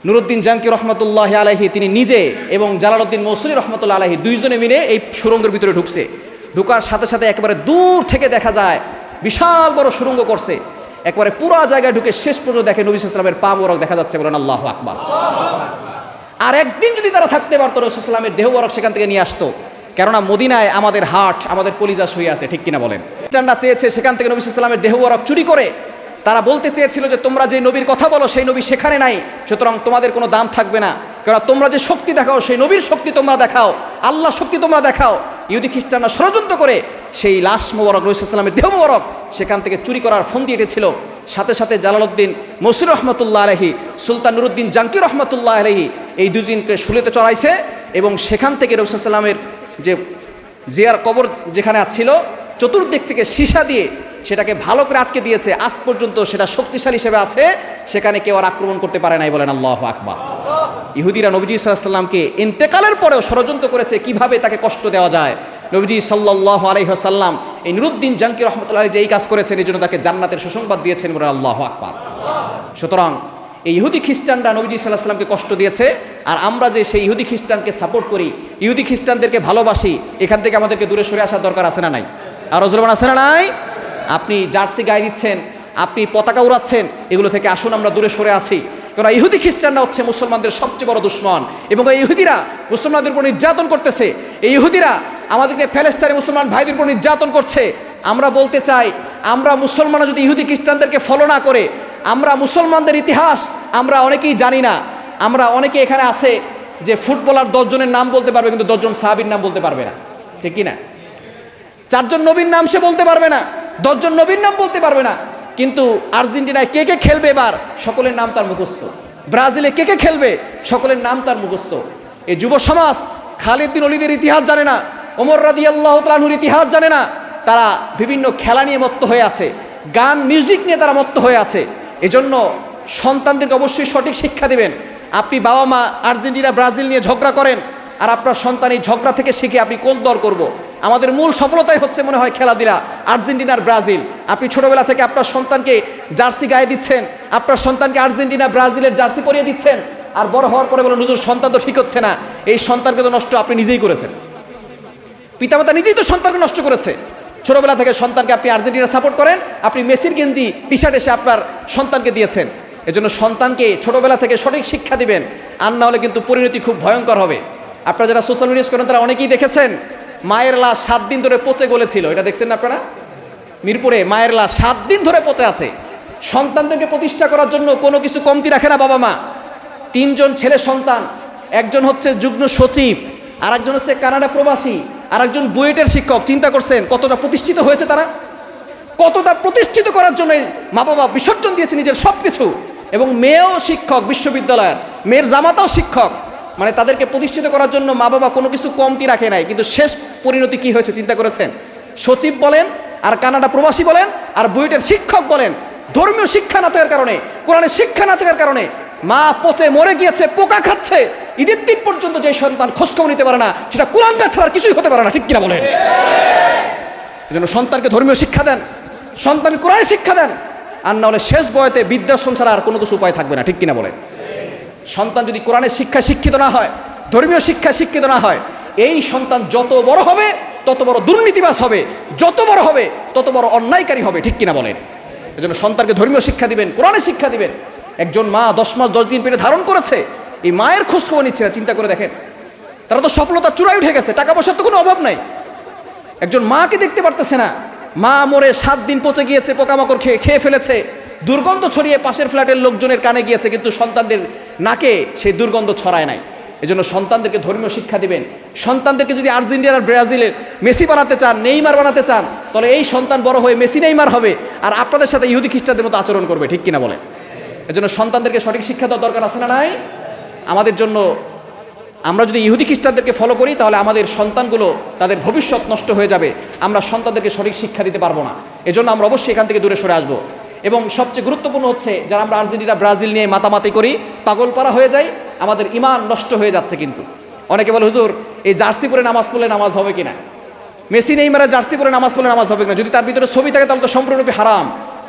নুরউদ্দিন জাঙ্কি রহমতুল্লাহ আলাইহি তিনি নিজে এবং জালালউদ্দিন মৌসুলী রহমতুল্লাহ আলাইহি দুইজনে মিলে এই সুড়ঙ্গের ভিতরে ঢুকছে। ঢুকার সাথে সাথে একেবারে দূর থেকে দেখা যায় বিশাল বড় সুড়ঙ্গ করছে। একবারে পুরো জায়গায় ঢুকে শেষ পর্যন্ত দেখে নবী সাল্লাল্লাহু আলাইহি ওয়াসাল্লামের পা মোবারক দেখা যাচ্ছে। বলেন আল্লাহু আকবার। আর একদিন যদি তারা থাকতে পারতো রাসূল সাল্লাল্লাহু আলাইহি ওয়াসাল্লামের দেহ মোবারক সেখান থেকে নিয়ে আসতো, কেননা মদিনায় আমাদের হাট, আমাদের কলিজা শুয়ে আছে, ঠিক কিনা বলেন? খ্রিস্টানরা চেয়েছে সেখান থেকে নবী সাল্লাল্লাহু আলাইহি ওয়াসাল্লামের দেহ মোবারক চুরি করে। তারা বলতে চেয়েছিল যে তোমরা যে নবীর কথা বলো সেই নবী সেখানে নাই, সুতরাং তোমাদের কোনো দাম থাকবে না, কারণ তোমরা যে শক্তি দেখাও সেই নবীর শক্তি তোমরা দেখাও, আল্লাহর শক্তি তোমরা দেখাও। ইহুদি খ্রিস্টানরা ষড়যন্ত্র করে সেই লাশ মোবারক নবী সাল্লাল্লাহু আলাইহি ওয়াসাল্লামের দেহ মোবারক সেখান থেকে চুরি করার ফন্দি এঁটেছিল। সাথে সাথে জালালউদ্দিন মৌসুলী রহমতুল্লাহ আলাইহি, সুলতান নুরউদ্দিন জাঙ্কি রহমতুল্লাহ আলাইহি এই দুজনকে শুলেতে চড়াইছে এবং সেখান থেকে নবী সাল্লাল্লাহু আলাইহি ওয়াসাল্লামের যে জিয়ার কবর যেখানে ছিল চতুর্দিক থেকে সীসা দিয়ে সেটাকে ভালো করে আটকে দিয়েছে। আজ পর্যন্ত সেটা শক্তিশালী হিসেবে আছে, সেখানে কেউ আর আক্রমণ করতে পারে নাই। বলেন আল্লাহু আকবার। ইহুদিরা নবীজি সাল্লাল্লাহু আলাইহি ওয়াসাল্লামকে ইন্তেকালের পরেও ষড়যন্ত্র করেছে কিভাবে তাকে কষ্ট দেওয়া যায়। নবীজি সাল্লাল্লাহু আলাইহি ওয়াসাল্লাম এই নুরউদ্দিন জাঙ্কি রহমতুল্লাহ আলাইহি যে এই কাজ করেছেন এই জন্য তাকে জান্নাতের সুসংবাদ দিয়েছেন। বলেন আল্লাহু আকবার। সুতরাং এই ইহুদি খ্রিস্টানরা নবীজি সাল্লাল্লাহু আলাইহি ওয়াসাল্লামকে কষ্ট দিয়েছে, আর আমরা যে সেই ইহুদি খ্রিস্টানকে সাপোর্ট করি, ইহুদি খ্রিস্টানদেরকে ভালোবাসি, এখান থেকে আমাদেরকে দূরে সরে আসার দরকার আছে না নাই? আর জোরবান আছে না নাই? আপনি জার্সি গায়ে দিচ্ছেন, আপনি পতাকা উড়াচ্ছেন, এগুলো থেকে আসুন আমরা দূরে সরে আছি। কারণ ইহুদি খ্রিস্টানরা হচ্ছে মুসলমানদের সবচেয়ে বড় দুশমন, এবং এই ইহুদিরা মুসলমানদের উপর নির্যাতন করতেছে। এই ইহুদিরা আমাদেরকে প্যালেস্টাইনে মুসলমান ভাইদের উপর নির্যাতন করছে। আমরা বলতে চাই, আমরা মুসলমানরা যদি ইহুদি খ্রিস্টানদেরকে ফলো না করে, আমরা মুসলমানদের ইতিহাস আমরা অনেকেই জানি না। আমরা অনেকে এখানে আছে যে ফুটবলার 10 জনের নাম বলতে পারবে, কিন্তু 10 জন সাহাবীর নাম বলতে পারবে না, ঠিক কি না? 4 জন নবীর নাম সে বলতে পারবে না, 10 জন নবীর নাম বলতে পারবে না। কিন্তু আর্জেন্টিনায় কে কে খেলবে এবার সকলের নাম তার মুখস্থ। ব্রাজিলে কে কে খেলবে সকলের নাম তার মুখস্থ। এই যুব সমাজ খালিদ বিন ওলীদের ইতিহাস জানে না, ওমর রাদিয়াল্লাহু তাআলা আনহুর ইতিহাস জানে না। তারা বিভিন্ন খেলা নিয়ে মত্ত হয়ে আছে, গান মিউজিক নিয়ে তারা মত্ত হয়ে আছে। এজন্য সন্তানদেরকে অবশ্যই সঠিক শিক্ষা দিবেন। আপনি বাবা মা আর্জেন্টিনা ব্রাজিল নিয়ে ঝগড়া করেন, আর আপনার সন্তান এই ঝগড়া থেকে শিখে আপনি কোন দল করব। আমাদের মূল সফলতাই হচ্ছে মনে হয় খেলাধুলা, আর্জেন্টিনার ব্রাজিল। আপনি ছোটবেলা থেকে আপনার সন্তানকে জার্সি গায়ে দিচ্ছেন, আপনার সন্তানকে আর্জেন্টিনা ব্রাজিলের জার্সি পরিয়ে দিচ্ছেন, আর বড় হওয়ার পরে বলেন হুজুর সন্তান তো ঠিক হচ্ছে না। এই সন্তানকে তো নষ্ট আপনি নিজেই করেছেন, পিতামাতা নিজেই তো সন্তানকে নষ্ট করেছে। ছোটবেলা থেকে সন্তানকে আপনি আর্জেন্টিনা সাপোর্ট করেন, আপনি মেসির গেঞ্জি টি শার্ট এসে আপনার সন্তানকে দিয়েছেন। এজন্য সন্তানকে ছোটবেলা থেকে সঠিক শিক্ষা দিবেন, আর না হলে কিন্তু পরিণতি খুব ভয়ঙ্কর হবে। আপনারা যারা সোশ্যাল মিডিয়া করেন তারা অনেকেই দেখেছেন মায়ের লাশ 7 দিন ধরে পচে গলেছিল, এটা দেখছেন না আপনারা? মিরপুরে মায়ের লাশ 7 দিন ধরে পচে আছে। সন্তানদেরকে প্রতিষ্ঠা করার জন্য কোনো কিছু কমতি রাখে না বাবা মা। 3 জন ছেলে সন্তান, একজন হচ্ছে যুগ্ম সচিব, আর একজন হচ্ছে কানাডা প্রবাসী, আর একজন বুয়েটের শিক্ষক। চিন্তা করছেন কতটা প্রতিষ্ঠিত হয়েছে তারা? কতটা প্রতিষ্ঠিত করার জন্য মা বাবা বিসর্জন দিয়েছে নিজের সব কিছু। এবং মেয়েও শিক্ষক বিশ্ববিদ্যালয়ের, মেয়ের জামাতাও শিক্ষক। মানে তাদেরকে প্রতিষ্ঠিত করার জন্য মা বাবা কোনো কিছু কমতি রাখে নাই। কিন্তু শেষ পরিণতি কি হয়েছে চিন্তা করেছেন? সচিব বলেন, আর কানাডা প্রবাসী বলেন, আর বুয়েটের শিক্ষক বলেন, ধর্মীয় শিক্ষা না থাকার কারণে, কোরআনের শিক্ষা না থাকার কারণে মা পচে মরে গিয়েছে, পোকা খাচ্ছে। ঈদের দিন পর্যন্ত যে সন্তান খোঁজখবর নিতে পারে না, সেটা কোরআন ছাড়া কিছুই হতে পারে না, ঠিক কিনা বলেন? এজন্য সন্তানকে ধর্মীয় শিক্ষা দেন, সন্তানকে কোরআনের শিক্ষা দেন, আর না হলে শেষ বয়সে বৃদ্ধাশ্রম ছাড়া আর কোনো কিছু উপায় থাকবে না, ঠিক কিনা বলেন? সন্তান যদি কোরআনের শিক্ষায় শিক্ষিত না হয়, ধর্মীয় শিক্ষায় শিক্ষিত না হয়, এই সন্তান যত বড় হবে তত বড় দুর্নীতিবাজ হবে, যত বড় হবে তত বড় অন্যায়কারী হবে, ঠিক কিনা বলেন? এজন্য সন্তানকে ধর্মীয় শিক্ষা দিবেন, কোরআনের শিক্ষা দিবেন। একজন মা 10 মাস 10 দিন পেটে ধারণ করেছে, এই মায়ের খোঁজ খবর নিচ্ছে না। চিন্তা করে দেখেন, তারা তো সফলতার চূড়ায় উঠে গেছে, টাকা পয়সার তো কোনো অভাব নাই। একজন মাকে দেখতে পারতেছে না, মা মরে 7 দিন পচে গিয়েছে, পোকামাকড় খেয়ে ফেলেছে, দুর্গন্ধ ছড়িয়ে পাশের ফ্ল্যাটের লোকজনের কানে গিয়েছে, কিন্তু সন্তানদের নাকে সেই দুর্গন্ধ ছড়ায় নাই। এজন্য সন্তানদেরকে ধর্মীয় শিক্ষা দিবেন। সন্তানদেরকে যদি আর্জেন্টিনা আর ব্রাজিলের মেসি বানাতে চান, নেইমার বানাতে চান, তাহলে এই সন্তান বড় হয়ে মেসি নেইমার হবে, আর আপনাদের সাথে ইহুদি খ্রিস্টানদের মতো আচরণ করবে, ঠিক কিনা বলেন? এজন্য সন্তানদেরকে সঠিক শিক্ষা দেওয়ার দরকার আছে না নাই? আমাদের জন্য আমরা যদি ইহুদি খ্রিস্টানদেরকে ফলো করি, তাহলে আমাদের সন্তানগুলো, তাদের ভবিষ্যৎ নষ্ট হয়ে যাবে। আমরা সন্তানদেরকে সঠিক শিক্ষা দিতে পারবো না। এজন্য আমরা অবশ্যই এখান থেকে দূরে সরে আসবো। এবং সবচেয়ে গুরুত্বপূর্ণ হচ্ছে, যারা আমরা আর্জেন্টিনা ব্রাজিল নিয়ে মাতামাতি করি, পাগলপাড়া হয়ে যাই, আমাদের ঈমান নষ্ট হয়ে যাচ্ছে। কিন্তু অনেকে বলে, হুজুর এই জার্সি পরে নামাজ পড়লে নামাজ হবে কিনা, মেসি নেইমারের জার্সি পরে নামাজ পড়লে নামাজ হবে কিনা, যদি তার ভিতরে ছবি থাকে তাহলে তো সম্পূর্ণরূপে হারাম।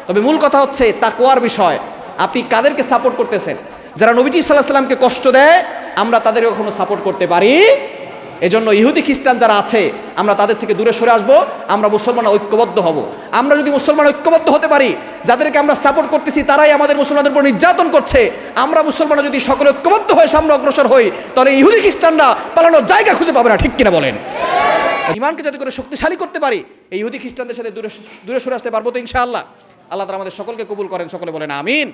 তবে মূল কথা হচ্ছে তাকওয়ার বিষয়। আপনি কাদেরকে সাপোর্ট করতেছেন? যারা নবীজি সাল্লাল্লাহু আলাইহি ওয়াসাল্লামকে কষ্ট দেয়, আমরা তাদের কখনো সাপোর্ট করতে পারি? এজন্য ইহুদি খ্রিস্টান যারা আছে, আমরা তাদের থেকে দূরে সরে আসবো। আমরা মুসলমান ঐক্যবদ্ধ হব। আমরা যদি মুসলমান ঐক্যবদ্ধ হতে পারি, যাদেরকে আমরা সাপোর্ট করতেছি তারাই আমাদের মুসলমানদের উপর নির্যাতন করছে, আমরা মুসলমানরা যদি সকলে ঐক্যবদ্ধ হয়ে সামনে অগ্রসর হই, তাহলে ইহুদি খ্রিস্টানরা পালানোর জায়গা খুঁজে পাবে না, ঠিক কিনা বলেন? ঈমানকে যাতে করে শক্তিশালী করতে পারি, এই ইহুদি খ্রিস্টানদের সাথে দূরে সরে আসতে পারবো তো ইনশাআল্লাহ। আল্লাহ তাআলা আমাদের সকলকে কবুল করেন, সকলে বলেন আমিন।